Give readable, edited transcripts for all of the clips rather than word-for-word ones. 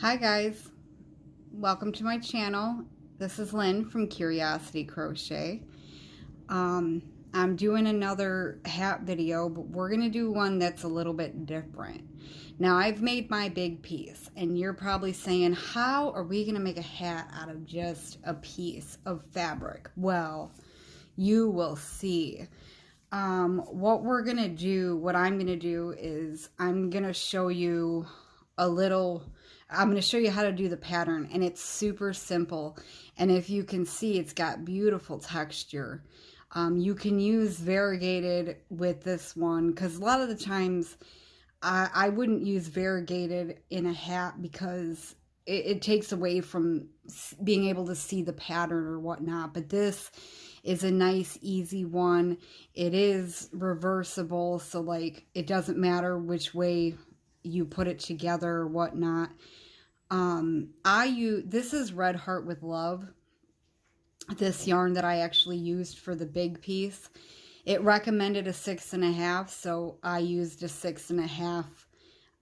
Hi guys, welcome to my channel. This is Lynn from Curiosity Crochet. Um, I'm doing another hat video, but we're going to do one that's a little bit different. Now I've made my big piece and you're probably saying, how are we going to make a hat out of just a piece of fabric? Well, you will see. What I'm going to do is I'm going to show you I'm going to show you how to do the pattern, and it's super simple. And if you can see, it's got beautiful texture. You can use variegated with this one because a lot of the times I wouldn't use variegated in a hat because it takes away from being able to see the pattern or whatnot. But this is a nice, easy one. It is reversible, so like it doesn't matter which way you put it together or whatnot. This is Red Heart with Love, this yarn that I actually used for the big piece. It recommended a 6.5, so I used a 6.5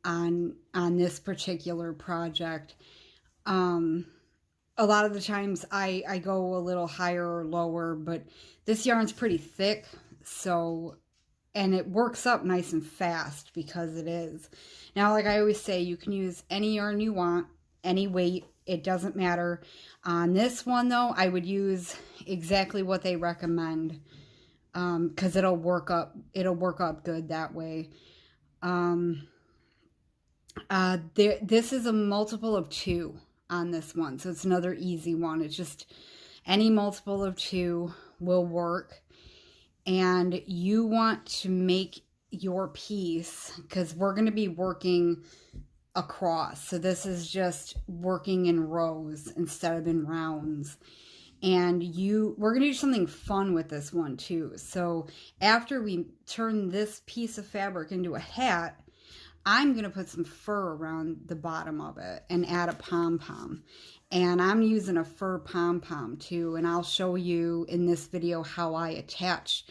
on this particular project. A lot of the times I go a little higher or lower, but this yarn's pretty thick, so, and it works up nice and fast because it is. Now, like I always say, you can use any yarn you want, any weight, it doesn't matter. On this one though, I would use exactly what they recommend, because it'll work up good that way. This is a multiple of 2 on this one, so it's another easy one. It's just any multiple of 2 will work. And you want to make your piece, because we're going to be working across, so this is just working in rows instead of in rounds. And we're going to do something fun with this one too. So after we turn this piece of fabric into a hat, I'm going to put some fur around the bottom of it and add a pom-pom. And I'm using a fur pom-pom too, and I'll show you in this video how I attach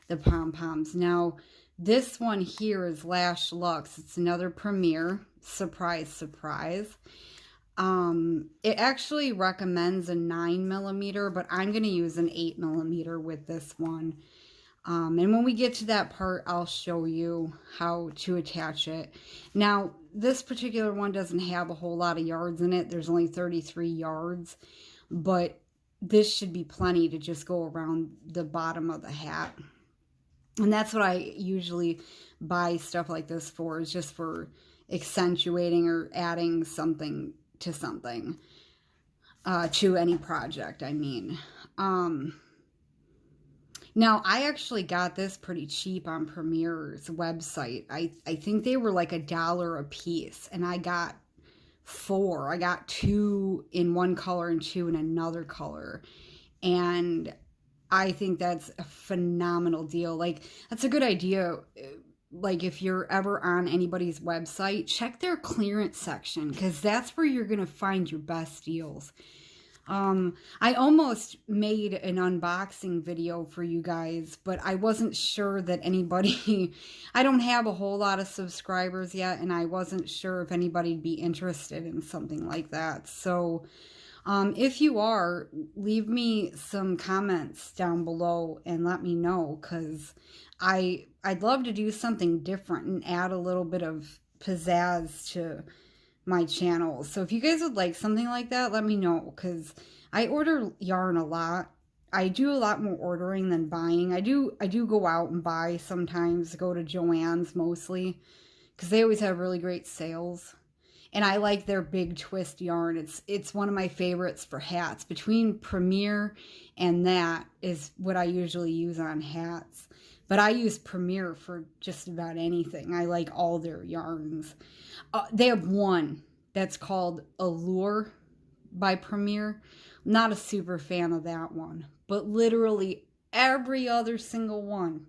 the pom-poms. Now, this one here is Lash Luxe. It's another Premier. Surprise, surprise. It actually recommends a 9mm, but I'm going to use an 8mm with this one. And when we get to that part, I'll show you how to attach it. Now, this particular one doesn't have a whole lot of yards in it. There's only 33 yards, but this should be plenty to just go around the bottom of the hat. And that's what I usually buy stuff like this for, is just for accentuating or adding something to something, to any project, I mean. Now, I actually got this pretty cheap on Premier's website. I think they were like $1 a piece, and I got 4. I got 2 in one color and 2 in another color. And I think that's a phenomenal deal. Like, that's a good idea. Like, if you're ever on anybody's website, check their clearance section, because that's where you're going to find your best deals. I almost made an unboxing video for you guys, but I wasn't sure that anybody, I don't have a whole lot of subscribers yet, and I wasn't sure if anybody'd be interested in something like that. So, if you are, leave me some comments down below and let me know, because I'd love to do something different and add a little bit of pizzazz to my channel. So if you guys would like something like that, let me know, because I order yarn a lot. I do a lot more ordering than buying. I do go out and buy sometimes, go to Joann's mostly, because they always have really great sales. And I like their big twist yarn. It's one of my favorites for hats. Between Premier and that is what I usually use on hats. But I use Premier for just about anything. I like all their yarns. They have one that's called Allure by Premier. Not a super fan of that one. But literally every other single one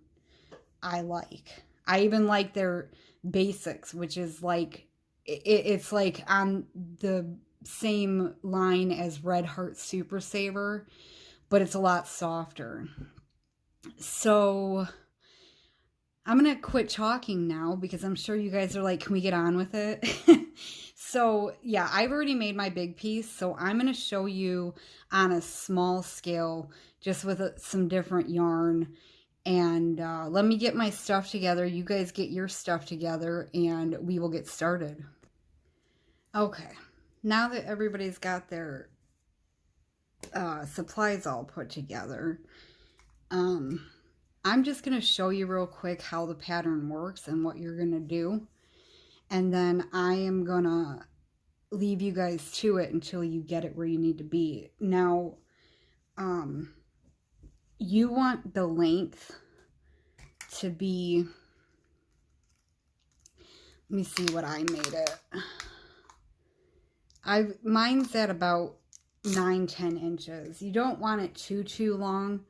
I like. I even like their basics, which is like, it's like on the same line as Red Heart Super Saver, but it's a lot softer. So I'm going to quit talking now, because I'm sure you guys are like, can we get on with it? So yeah, I've already made my big piece, so I'm going to show you on a small scale, just with some different yarn. And let me get my stuff together. You guys get your stuff together, and we will get started. Okay, now that everybody's got their supplies all put together, I'm just going to show you real quick how the pattern works and what you're going to do. And then I am going to leave you guys to it until you get it where you need to be. Now, you want the length to be, let me see what I made it. Mine's at about 9-10 inches. You don't want it too long,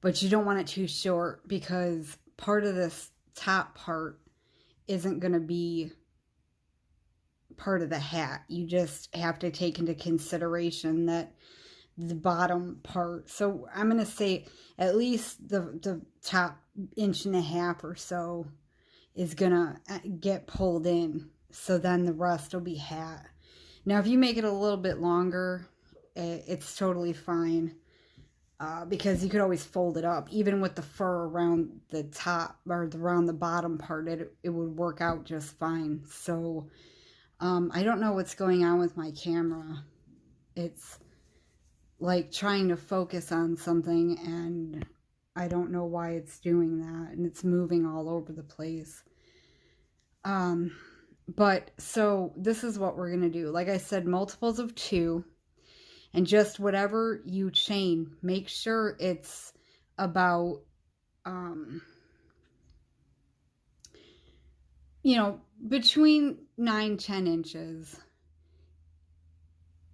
but you don't want it too short, because part of this top part isn't going to be part of the hat. You just have to take into consideration that the bottom part, so I'm going to say at least the top 1.5 inches or so is going to get pulled in, so then the rest will be hat. Now if you make it a little bit longer, it's totally fine. Because you could always fold it up. Even with the fur around the top or around the bottom part, it would work out just fine. So I don't know what's going on with my camera. It's like trying to focus on something, and I don't know why it's doing that, and it's moving all over the place. But so this is what we're gonna do. Like I said, multiples of 2. And just whatever you chain, make sure it's about, you know, between 9-10 inches.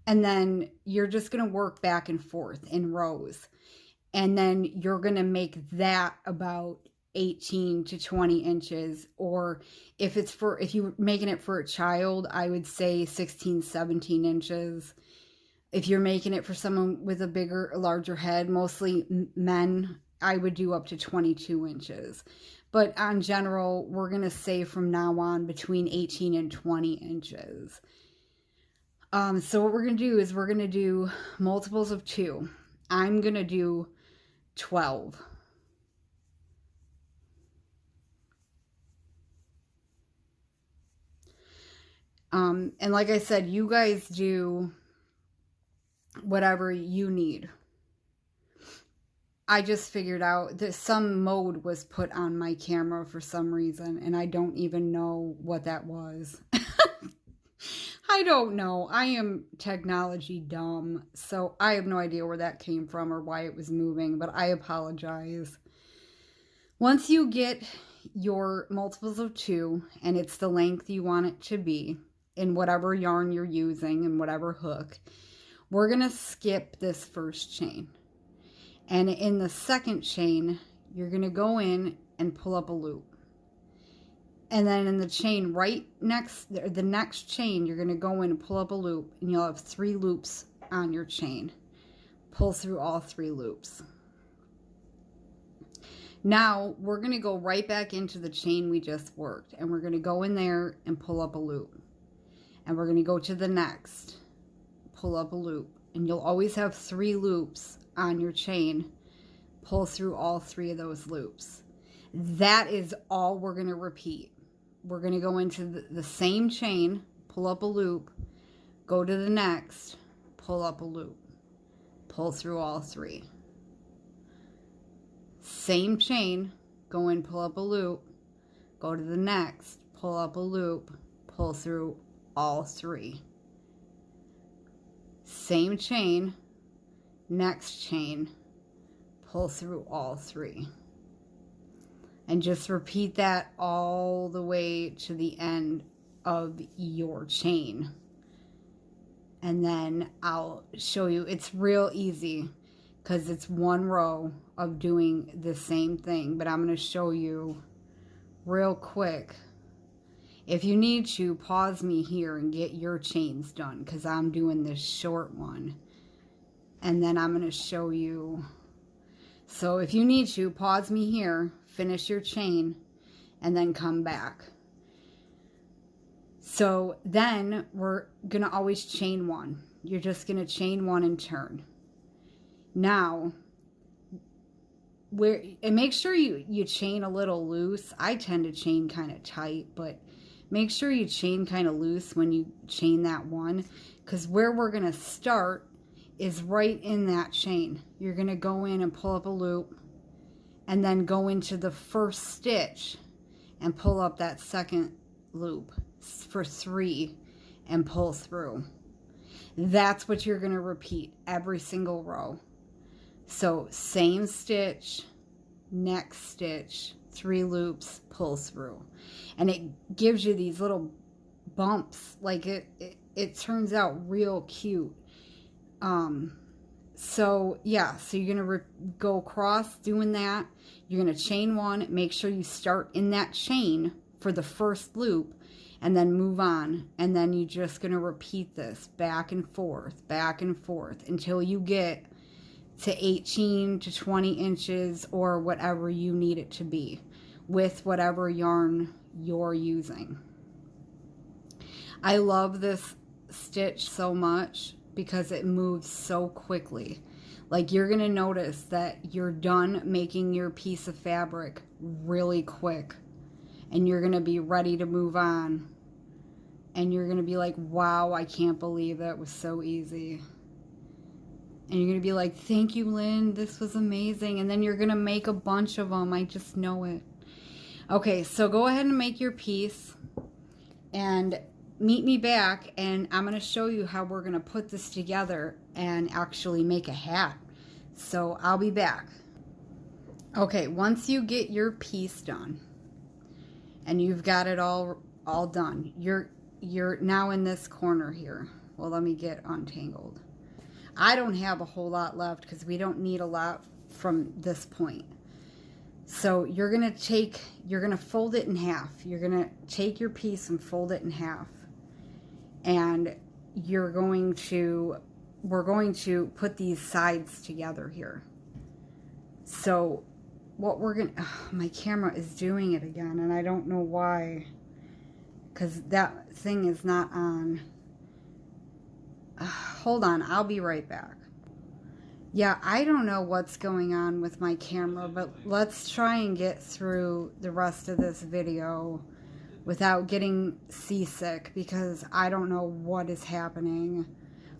And then you're just going to work back and forth in rows. And then you're going to make that about 18 to 20 inches. Or if you're making it for a child, I would say 16, 17 inches. If you're making it for someone with a larger head, mostly men, I would do up to 22 inches. But on general, we're going to say from now on between 18 and 20 inches. So what we're going to do is we're going to do multiples of 2. I'm going to do 12. And like I said, you guys do whatever you need. I just figured out that some mode was put on my camera for some reason, and I don't even know what that was. I don't know. I am technology dumb, so I have no idea where that came from or why it was moving, but I apologize. Once you get your multiples of 2 and it's the length you want it to be in whatever yarn you're using and whatever hook, we're going to skip this first chain. And in the second chain, you're going to go in and pull up a loop. And then in the chain right next, the next chain, you're going to go in and pull up a loop, and you'll have 3 loops on your chain. Pull through all 3 loops. Now, we're going to go right back into the chain we just worked, and we're going to go in there and pull up a loop. And we're going to go to the next, pull up a loop, and you'll always have 3 loops on your chain. Pull through all 3 of those loops. That is all we're going to repeat. We're going to go into the same chain, pull up a loop, go to the next, pull up a loop, pull through all 3. Same chain, go in, pull up a loop, go to the next, pull up a loop, pull through all 3. Same chain, next chain, pull through all 3. And just repeat that all the way to the end of your chain. And then I'll show you. It's real easy because it's one row of doing the same thing. But I'm going to show you real quick. If you need to, pause me here and get your chains done because I'm doing this short one. And then I'm going to show you. So if you need to, pause me here, finish your chain, and then come back. So then we're going to always chain one. You're just going to chain one and turn. Now, and make sure you chain a little loose. I tend to chain kind of tight, but make sure you chain kind of loose when you chain that one, because where we're going to start is right in that chain. You're going to go in and pull up a loop and then go into the first stitch and pull up that second loop for 3 and pull through. That's what you're going to repeat every single row. So same stitch, next stitch, 3 loops, pull through. And it gives you these little bumps. Like it turns out real cute. So yeah, so you're going to go across doing that. You're going to chain one, make sure you start in that chain for the first loop and then move on. And then you're just going to repeat this back and forth until you get to 18 to 20 inches or whatever you need it to be with whatever yarn you're using. I love this stitch so much because it moves so quickly. Like, you're going to notice that you're done making your piece of fabric really quick and you're going to be ready to move on. And you're going to be like, wow, I can't believe that was so easy. And you're going to be like, thank you, Lynn. This was amazing. And then you're going to make a bunch of them. I just know it. Okay, so go ahead and make your piece and meet me back. And I'm going to show you how we're going to put this together and actually make a hat. So I'll be back. Okay, once you get your piece done and you've got it all done, you're now in this corner here. Well, let me get untangled. I don't have a whole lot left because we don't need a lot from this point. So you're going to fold it in half. You're going to take your piece and fold it in half. And we're going to put these sides together here. So what my camera is doing it again and I don't know why, because that thing is not on. Hold on, I'll be right back. Yeah, I don't know what's going on with my camera, but let's try and get through the rest of this video without getting seasick, because I don't know what is happening.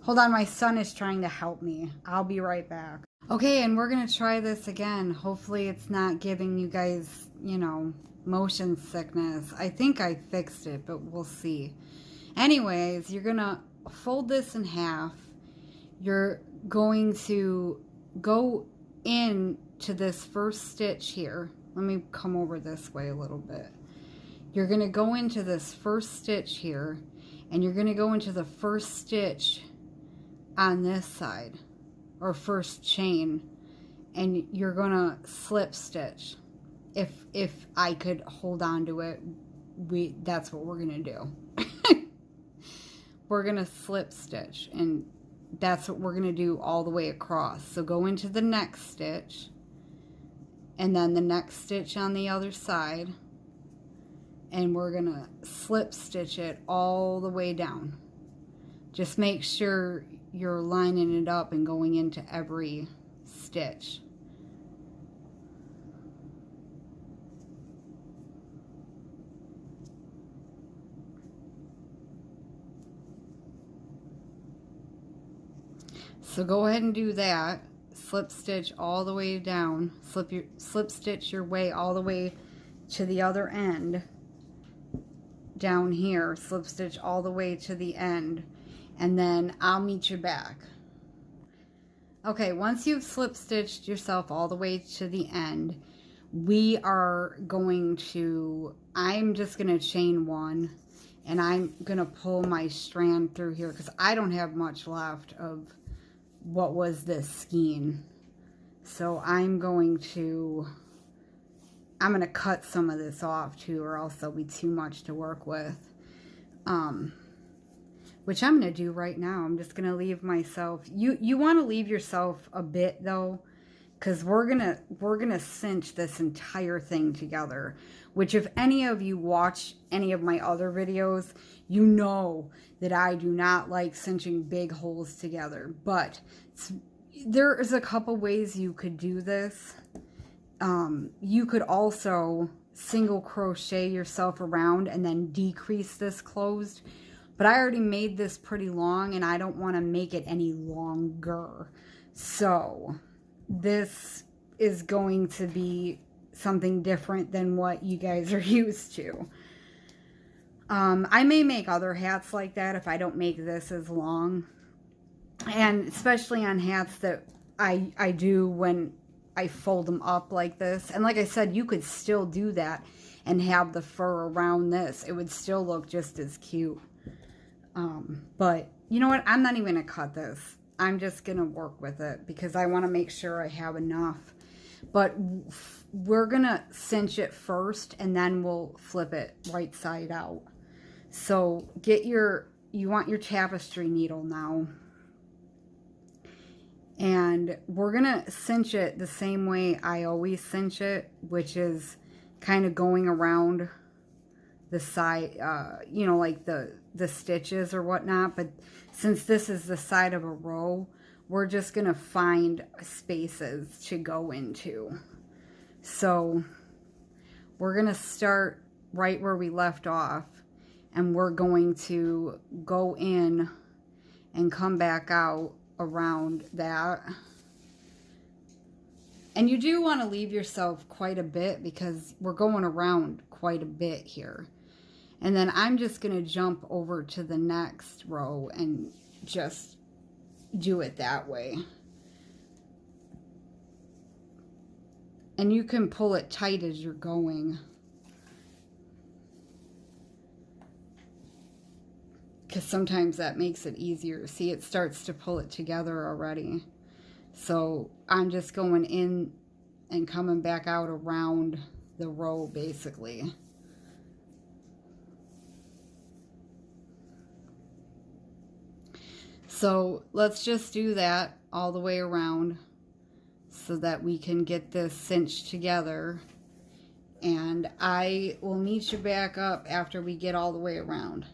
Hold on, my son is trying to help me. I'll be right back. Okay, and we're going to try this again. Hopefully it's not giving you guys, motion sickness. I think I fixed it, but we'll see. Anyways, you're going to fold this in half. You're going to go into this first stitch here. Let me come over this way a little bit. You're going to go into this first stitch here, and you're going to go into the first stitch on this side, or first chain, and you're going to slip stitch. If I could hold on to it, that's what we're going to do. We're going to slip stitch, and that's what we're going to do all the way across. So go into the next stitch, and then the next stitch on the other side, and we're going to slip stitch it all the way down. Just make sure you're lining it up and going into every stitch. So go ahead and do that. Slip stitch all the way down. Slip stitch your way all the way to the other end. Down here, slip stitch all the way to the end, and then I'll meet you back. Okay, once you've slip stitched yourself all the way to the end, I'm just going to chain one, and I'm going to pull my strand through here because I don't have much left of what was this skein. So I'm going to cut some of this off too, or else there'll be too much to work with. Which I'm going to do right now. I'm just going to leave myself, you want to leave yourself a bit though, because we're gonna cinch this entire thing together, which if any of you watch any of my other videos, you know that I do not like cinching big holes together. But there is a couple ways you could do this. You could also single crochet yourself around and then decrease this closed, but I already made this pretty long and I don't want to make it any longer, so this is going to be something different than what you guys are used to. I may make other hats like that if I don't make this as long, and especially on hats that I do when I fold them up like this. And like I said, you could still do that and have the fur around this. It would still look just as cute. But you know what? I'm not even going to cut this. I'm just going to work with it because I want to make sure I have enough. But we're going to cinch it first and then we'll flip it right side out. So you want your tapestry needle now. And we're going to cinch it the same way I always cinch it, which is kind of going around the side, you know, like the stitches or whatnot. But since this is the side of a row, we're just going to find spaces to go into. So we're going to start right where we left off, and we're going to go in and come back out around that. And you do want to leave yourself quite a bit because we're going around quite a bit here. And then I'm just going to jump over to the next row and just do it that way. And you can pull it tight as you're going, because sometimes that makes it easier. See, it starts to pull it together already. So I'm just going in and coming back out around the row basically. So let's just do that all the way around so that we can get this cinched together. And I will meet you back up after we get all the way around.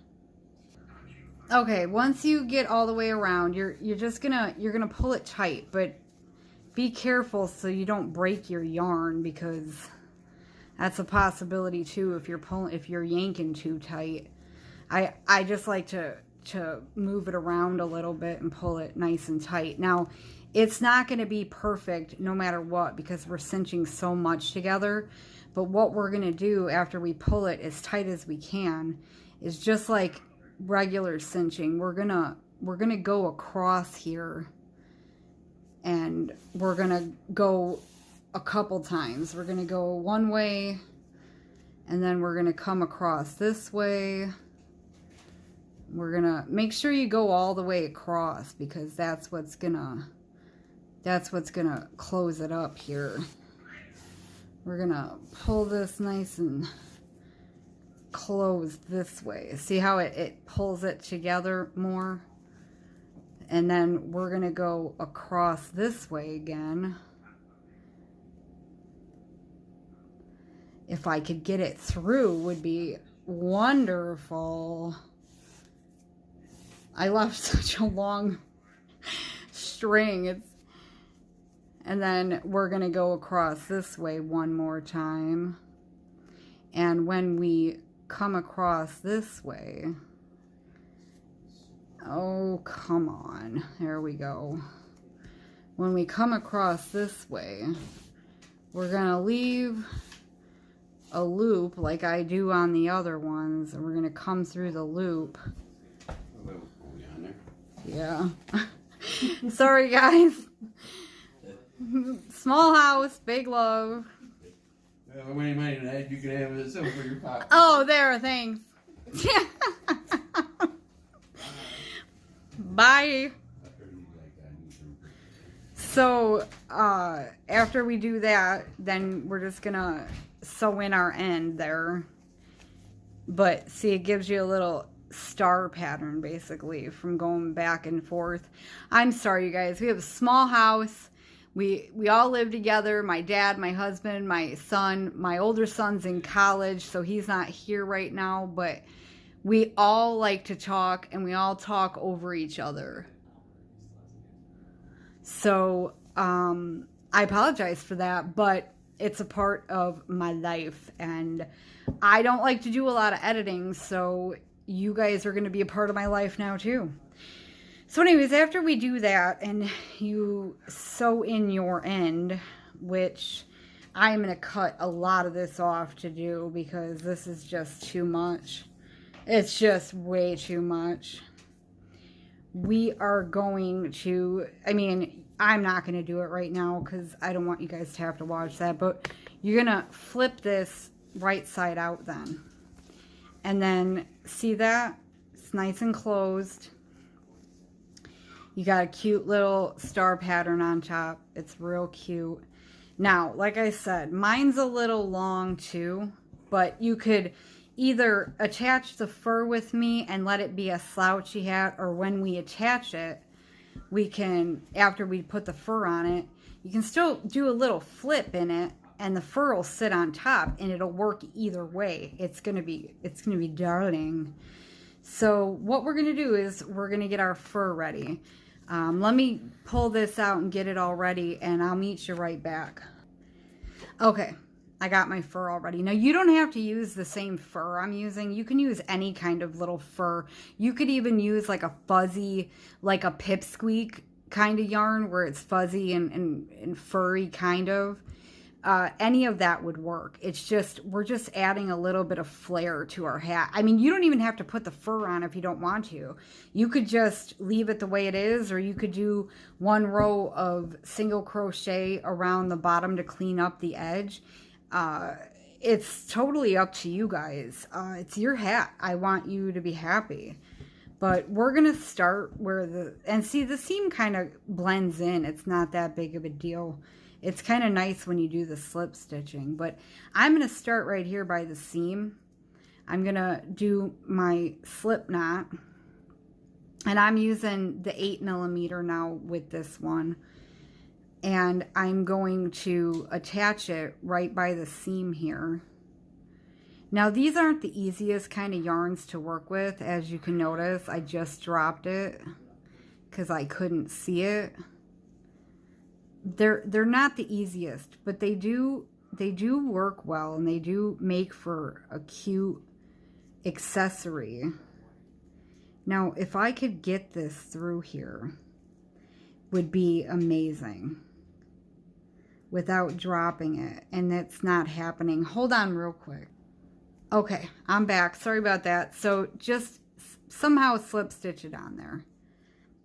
Okay, once you get all the way around, you're gonna pull it tight, but be careful so you don't break your yarn, because that's a possibility too if you're yanking too tight. I just like to move it around a little bit and pull it nice and tight. Now, it's not going to be perfect no matter what because we're cinching so much together, but what we're going to do after we pull it as tight as we can is just like regular cinching. We're gonna go across here, and we're gonna go a couple times. We're gonna go one way, and then we're gonna come across this way. We're gonna make sure you go all the way across because that's what's gonna close it up here. We're gonna pull this nice and close this way. See how it pulls it together more? And then we're gonna go across this way again. If I could get it through, would be wonderful. I left such a long string. And then we're gonna go across this way one more time. And when we come across this way, oh, come on, there we go. When we come across this way, we're gonna leave a loop like I do on the other ones, and we're gonna come through the loop. Yeah. Sorry guys. Small house, big love. Any money tonight, you can have it so for your pocket. Oh, there, thanks. Bye. So, after we do that, then we're just gonna sew in our end there. But, see, it gives you a little star pattern, basically, from going back and forth. I'm sorry, you guys. We have a small house. We all live together. My dad, my husband, my son. My older son's in college, so he's not here right now, but we all like to talk, and we all talk over each other. So, I apologize for that, but it's a part of my life, and I don't like to do a lot of editing, so you guys are going to be a part of my life now too. So anyways, after we do that and you sew in your end, which I'm going to cut a lot of this off to do because this is just too much. It's just way too much. We are going to, I mean, I'm not going to do it right now because I don't want you guys to have to watch that, but you're going to flip this right side out then. And then, see that? It's nice and closed. You got a cute little star pattern on top. It's real cute. Now, like I said, mine's a little long too, but you could either attach the fur with me and let it be a slouchy hat, or when we attach it, we can, after we put the fur on it, you can still do a little flip in it and the fur will sit on top and it'll work either way. It's gonna be darling. So what we're gonna do is we're gonna get our fur ready. Let me pull this out and get it all ready, and I'll meet you right back. Okay, I got my fur all ready. Now, you don't have to use the same fur I'm using. You can use any kind of little fur. You could even use like a fuzzy, like a pipsqueak kind of yarn where it's fuzzy and furry kind of. Any of that would work. It's just, we're just adding a little bit of flair to our hat. I mean, you don't even have to put the fur on if you don't want to. You could just leave it the way it is, or you could do one row of single crochet around the bottom to clean up the edge. It's totally up to you guys. It's your hat. I want you to be happy. But we're going to start where and see, the seam kind of blends in. It's not that big of a deal. It's kind of nice when you do the slip stitching, but I'm going to start right here by the seam. I'm going to do my slip knot, and I'm using the 8mm now with this one, and I'm going to attach it right by the seam here. Now, these aren't the easiest kind of yarns to work with. As you can notice, I just dropped it because I couldn't see it. They're not the easiest, but they do work well, and they do make for a cute accessory. Now, if I could get this through here, would be amazing without dropping it, and that's not happening. Hold on real quick. Okay, I'm back. Sorry about that. So just somehow slip stitch it on there.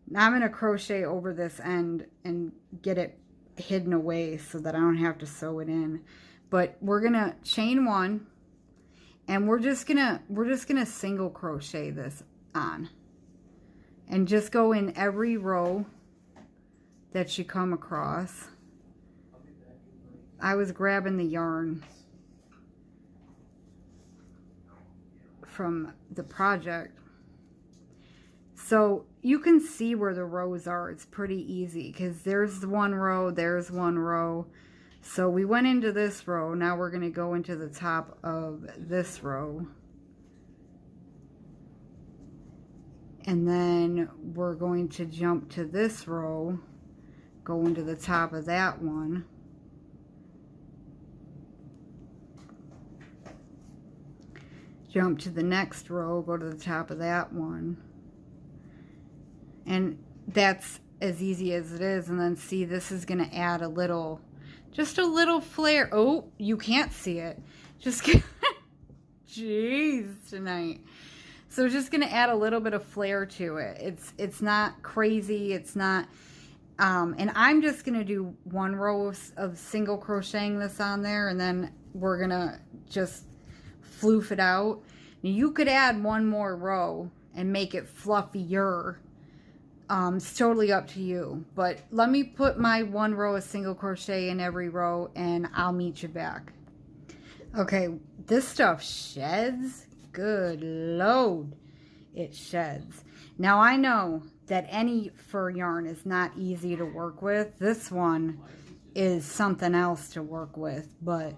Now I'm going to crochet over this end and get it hidden away so that I don't have to sew it in. But we're going to chain one, and we're just going to single crochet this on. And just go in every row that you come across. I was grabbing the yarn from the project, so you can see where the rows are. It's pretty easy because there's one row, there's one row. So we went into this row. Now we're going to go into the top of this row, and then we're going to jump to this row, go into the top of that one, jump to the next row, go to the top of that one. And that's as easy as it is. And then see, this is going to add a little, just a little flare. Oh, you can't see it. Just, jeez, tonight. So just going to add a little bit of flair to it. It's not crazy. It's not, and I'm just going to do one row of single crocheting this on there. And then we're going to just floof it out. Now, you could add one more row and make it fluffier. It's totally up to you. But let me put my one row of single crochet in every row, and I'll meet you back. Okay, this stuff sheds. Good Lord, it sheds. Now, I know that any fur yarn is not easy to work with. This one is something else to work with, but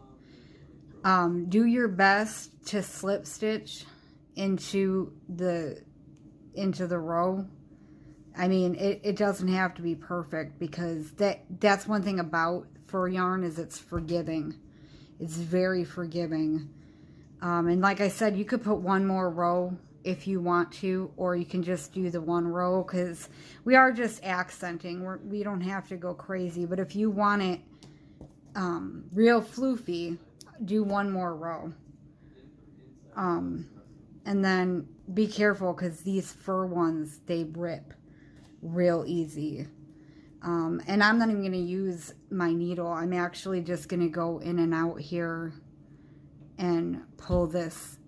do your best to slip stitch into the row. I mean, it doesn't have to be perfect, because that's one thing about fur yarn, is it's forgiving. It's very forgiving. And like I said, you could put one more row if you want to, or you can just do the one row, because we are just accenting. We don't have to go crazy, but if you want it real floofy, do one more row. And then be careful, because these fur ones, they rip real easy. And I'm not even going to use my needle. I'm actually just going to go in and out here and pull this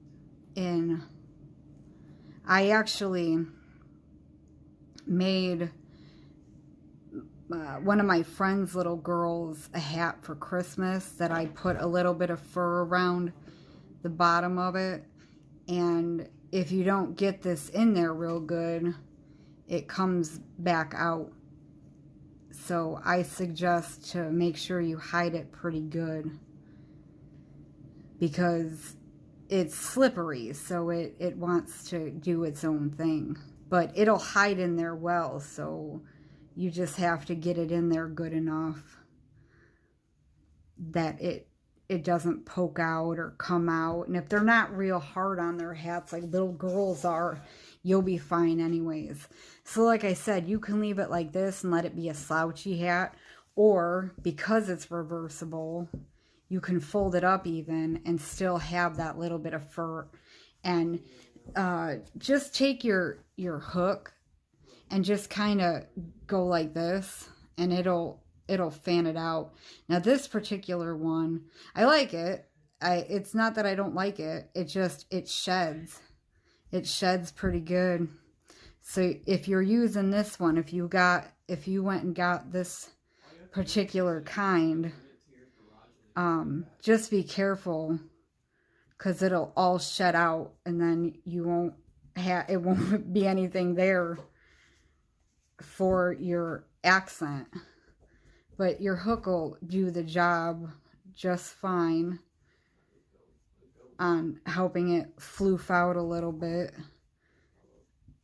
in. I actually made one of my friend's little girls a hat for Christmas that I put a little bit of fur around the bottom of it. And if you don't get this in there real good, it comes back out. So I suggest to make sure you hide it pretty good, because it's slippery, so it wants to do its own thing. But it'll hide in there well, so you just have to get it in there good enough that it doesn't poke out or come out. And if they're not real hard on their hats like little girls are, you'll be fine anyways. So like I said, you can leave it like this and let it be a slouchy hat, or because it's reversible, you can fold it up even and still have that little bit of fur. And just take your hook and just kind of go like this, and it'll fan it out. Now this particular one, I like it. It's not that I don't like it. It sheds. It sheds pretty good. So if you're using this one, if you went and got this particular kind, just be careful, because it'll all shed out, and then it won't be anything there for your accent. But your hook will do the job just fine on helping it floof out a little bit,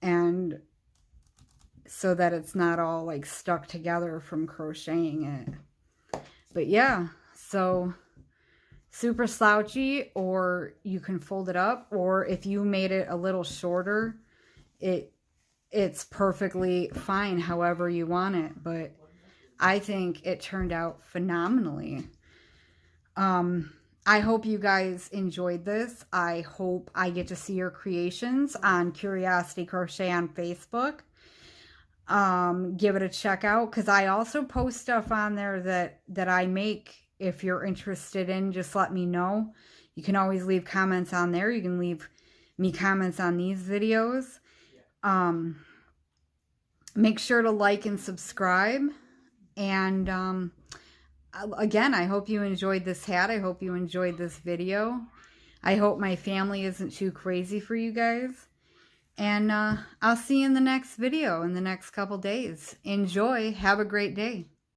and so that it's not all like stuck together from crocheting it. But yeah, so super slouchy, or you can fold it up, or if you made it a little shorter, it's perfectly fine however you want it. But I think it turned out phenomenally. I hope you guys enjoyed this. I hope I get to see your creations on Curiosity Crochet on Facebook. Give it a check out, because I also post stuff on there that I make. If you're interested in, just let me know. You can always leave comments on there. You can leave me comments on these videos. Make sure to like and subscribe. And again, I hope you enjoyed this hat. I hope you enjoyed this video. I hope my family isn't too crazy for you guys. And I'll see you in the next video in the next couple days. Enjoy. Have a great day.